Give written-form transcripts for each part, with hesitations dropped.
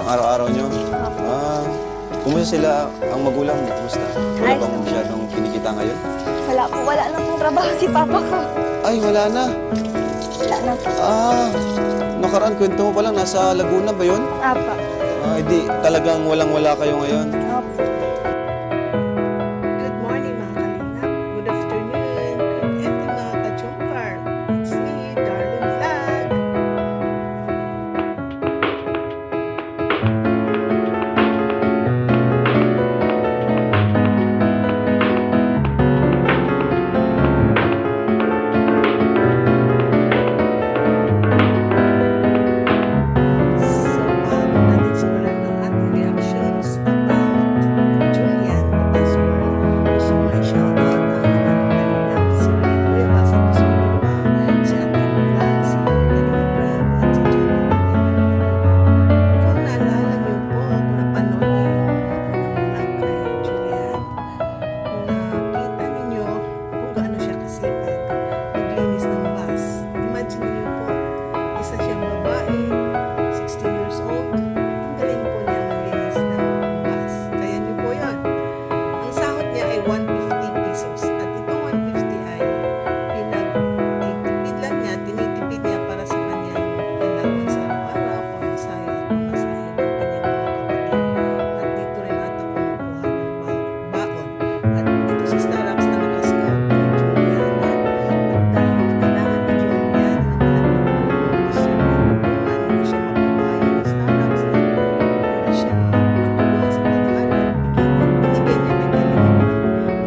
Pang araw-araw nyo? Ah, kumusta sila ang magulang mo? Kumusta? Wala Ayos bang naman. masyadong kinikita ngayon? Wala po, wala na pong trabaho si Papa ko. Ay, wala na. Wala na po. Ah, nakaraan kwento mo pa lang, nasa Laguna ba yun? Apa. Ah, hindi, talagang walang-wala kayo ngayon. Opo. Good morning mga kalingap. Good afternoon. Good evening mga ka-Jomcar. It's me, Darling Vlog. So, bago natin simulan ang ating reactions about Julian the Passport, gusto ko na i-shoutout ang mga kalingap, si Kuya Basa Pusotumba, si Ate Mula, si Kalinga Brad, at si Julian. Kung naalala niyo po, kung napanood niyo yung unang vlog kay Julian, nakita ninyo kung gaano siya kasipag maglinis ng bus. Imagine niyo po, isa siyang babae, 16 years old, ang galing po niya maglinis ng bus. Kaya niyo po yun. Ang sahod niya ay 150 pesos. At itong 150 ay pinagtitipid lang niya, tinitipid niya para sa kanyang allowance sa araw-araw, pamasahe at pamasahe ng kanyang mga kapatid. At dito rin ata kumukuha ng baon. At ito si Starbucks na nakascout kay Juliana. At dahil kailangan ni Juliana ng malaking tulong, gusto niya matulungan, hindi siya mapabayan ni Starbucks at hindi siya matulungan sa pag-aaral. Binigyan niya kay Kalinga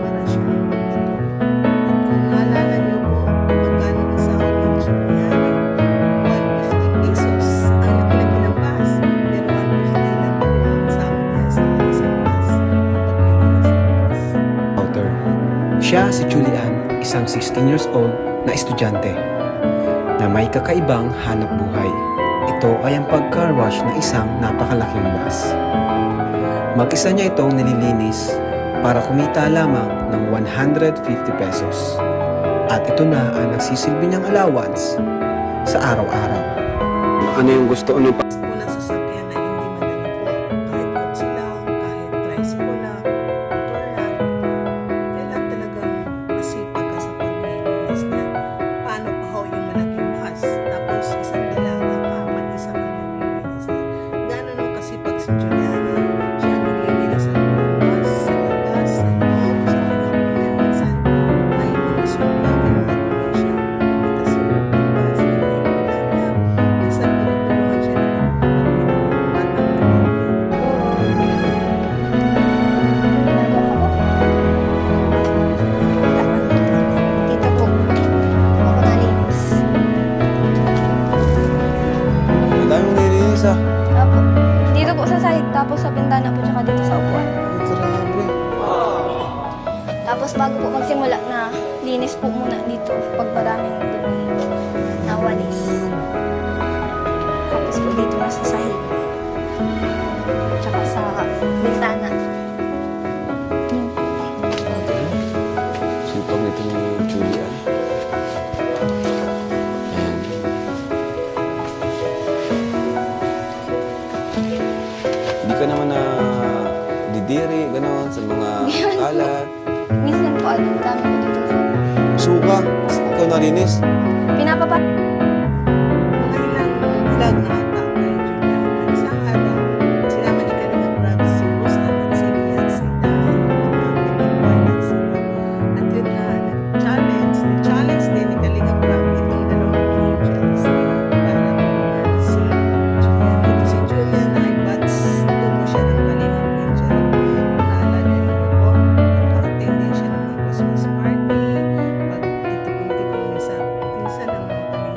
para siya magpatuloy. At kung naalala niyo po, magkano ang sahod ni Juliana? 150 pesos ang laki-laki ng bus. Pero 150 lang po ang sahod niya sa isang bus ang paglilinis ng bus. Outer. Siya si Julian, isang 16 years old na estudyante na may kakaibang hanap buhay. Ito ay ang pag-car wash ng isang napakalaking bus. Mag-isa niya itong nililinis para kumita lamang ng 150 pesos. At ito na ang nagsisilbi niyang allowance sa araw-araw. Ano yung gusto? Ano yung Po ng sasakyan na hindi madali po. Kahit kotse lang, kahit tricycle lang, motor lang. Kailan talagang masipag ka sa paglilinis niya. Paano pa ho yung malaking bus? Tapos isang dalaga ka, mag-isa kang naglilinis niya. Gano'n nung kasipag si Juliana. Siya ang naglilinis ng buong bus, sa labas, sa loob, sa pinapon niya. Minsan may mga suka, may mga dumi siya. Nakikita sa loob ng bus, iniipulan niya. Minsan tinutulungan siya ng mga batang tumawid. Dito po. Ako nalinis. Ang dami mong nililinis ah. Apo. Dito po sa sahig, tapos sa bintana po, tsaka dito sa upuan. Ay, grabe. Tapos bago po magsimula na, linis po muna dito pag maraming dumi na walis. Tapos po dito na sa sahig. Tsaka sa bintana. Yun po. Sipag nito ni Julian. Ayan. Hindi ka naman na didiri, gano'n, sa mga kalat. Minsan po, ano, dami ko dito sa Suka, ikaw nalinis. pinapapa... Mga ilang vlog na ata kay Juliana. Isang araw, sinama ni Kalinga Brad si Rosan at si Nancy dahil magkakapit sila. At yun nga, nag-challenge din ni Kalinga Brad itong dalawang angels para tulungan si Julian. Ito si Julian ay bats, tubo siya ng Kalinga Angel. Kung naalala niyo po, naka-attend din siya ng mga Christmas party, pagtitipon-tipon minsan ng mga Kalinga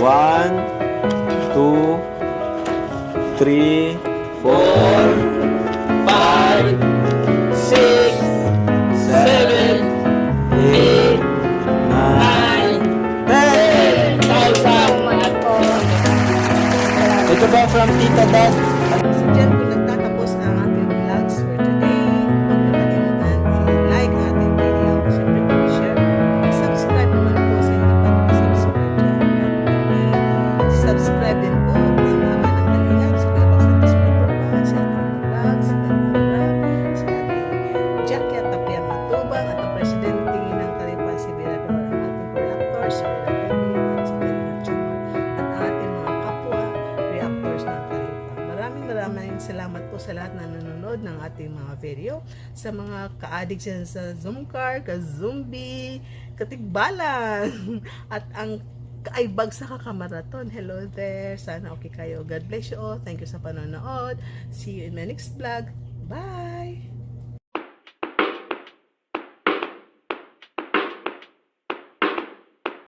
1, 2, 3, 4, 5, 6, 7, 8, 9, 10,000! Salamat po. Ito ba from Tita Dad? So dyan po nagtatapos na ang ating vlogs for today. Huwag nakalimutan i-like ang ating video. Siyempre po i-share. Subscribe naman po sa hindi pa nakasubscribe dyan. At subscribe din po ang Ama ng Kalingap. Si Kuya Bas Santos Matubang, si ating vlogs, si Kalingap Vlog, si ating Jackie at Tapia Matubang at ang presidente ng Talipan si Virador, ang ating reactor, si Virador at si Kalingap Chumor at ang ating mga kapwa reactors ng Talipan. Maraming salamat po sa lahat na nanonood ng ating mga video. Sa mga ka-addict dyan sa Zoomcar, ka-zombie, katigbalan, at ang kaaibag sa kakamaraton. Hello there. Sana okay kayo. God bless you all. Thank you sa panonood. See you in my next vlog. Bye!